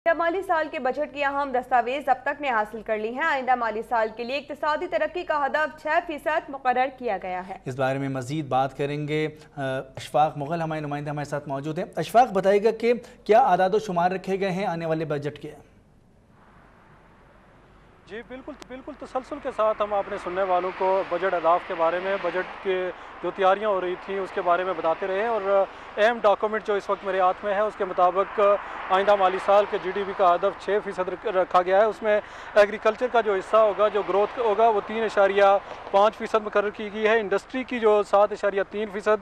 आइंदा माली साल के बजट की अहम दस्तावेज अब तक ने हासिल कर ली हैं। आइंदा माली साल के लिए इक्तिसादी तरक्की का हदफ 6% मुकर्रर किया गया है। इस बारे में मजीद बात करेंगे। अशफाक मुगल हमारे नुमाइंदे हमारे साथ मौजूद हैं। अशफाक, बताइएगा कि क्या आदाद व शुमार रखे गए हैं आने वाले बजट के? जी बिल्कुल तसलसल के साथ हम अपने सुनने वालों को बजट अहदाफ के बारे में, बजट के जो तैयारियां हो रही थी उसके बारे में बताते रहे। और अहम डॉक्यूमेंट जो इस वक्त मेरे हाथ में है उसके मुताबिक आइंदा माली साल के GDP का हदफ 6% रखा गया है। उसमें एग्रीकल्चर का जो हिस्सा होगा, जो ग्रोथ होगा, वो 3.5% मुकर्रर की गई है। इंडस्ट्री की जो 7.3%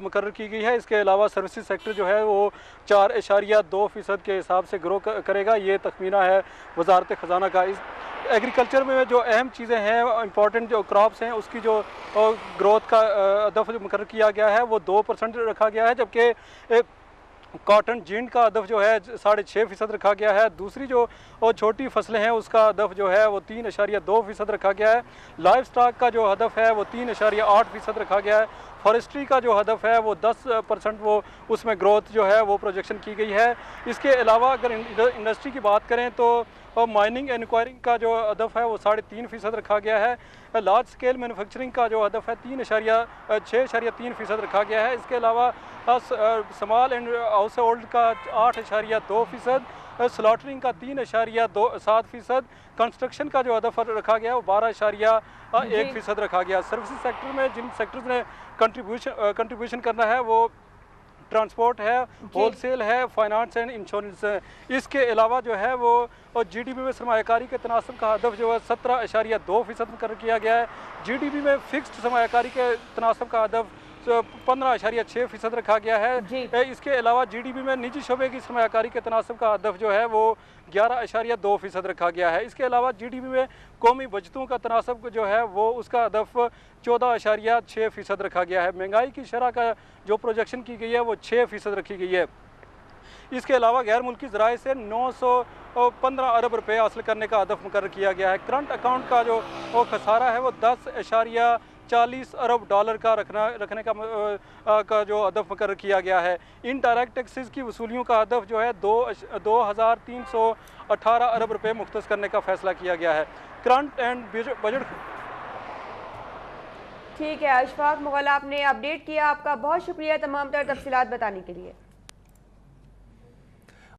मुकर्रर की गई है। इसके अलावा सर्विसेज सेक्टर जो है वो 4.2% के हिसाब से ग्रो करेगा। ये तखमीना है वजारत ख़जाना का। इस एग्रीकल्चर में जो अहम चीज़ें हैं, इंपॉर्टेंट जो क्रॉप्स हैं, उसकी जो ग्रोथ का हदफ जो मुकर्रर किया गया है वो 2% रखा गया है। जबकि कॉटन जिंट का हदफ जो है 6.5% रखा गया है। दूसरी जो छोटी फसलें हैं उसका हदफ जो है वो 3.2% रखा गया है। लाइव स्टॉक का जो हदफ है वो 3.8% रखा गया है। फॉरेस्ट्री का जो हदफ है वो 10% वो उसमें ग्रोथ जो है वो प्रोजेक्शन की गई है। इसके अलावा अगर इंडस्ट्री की बात करें तो माइनिंग एंड इंक्वायरिंग का जो हदफ है वो 3.5% रखा गया है। लार्ज स्केल मैन्युफैक्चरिंग का जो हदफ है 6.3% रखा गया है। इसके अलावा स्मॉल एंड हाउस होल्ड का 8.2%, स्लॉटरिंग का 3.7%, कंस्ट्रक्शन का जो हदफ रखा गया है वो 12.1% रखा गया। सर्विसेज सेक्टर में जिन सेक्टर्स ने कंट्रीब्यूशन करना है वो ट्रांसपोर्ट है, होलसेल है, फाइनेंस एंड इंश्योरेंस है। इसके अलावा जो है वो GDP में सरमायाकारी के तनासब का हदफ जो है 17.2% मुकर्रर किया गया है। GDP में फिक्स्ड सरमायाकारी के तनासब का हदफ 15.6% रखा गया है। इसके अलावा GDP में निजी शोबे की सरमायाकारी के तनासब का हदफ जो है वो 11.2% रखा गया है। इसके अलावा GDP में कौमी बचतों का तनासब जो है वो उसका हदफ 14.6% रखा गया है। महंगाई की शरह का जो प्रोजेक्शन की गई है वो 6% रखी गई है। इसके अलावा गैर मुल्की ज़राए से 915 अरब रुपये हासिल करने का हदफ मुकर्रर किया गया है। करंट अकाउंट का जो खसारा है वो 10.40 अरब डॉलर का रखने का जो हदफ मुकर्रर किया गया है। इनडायरेक्ट टैक्सेस की वसूलियों का हदफ जो है 2,318 अरब रुपये मुख्तस करने का फैसला किया गया है। Current and budget. ठीक है अशफाक मुगल, आपने अपडेट किया, आपका बहुत शुक्रिया तमाम तर तफसीलात बताने के लिए।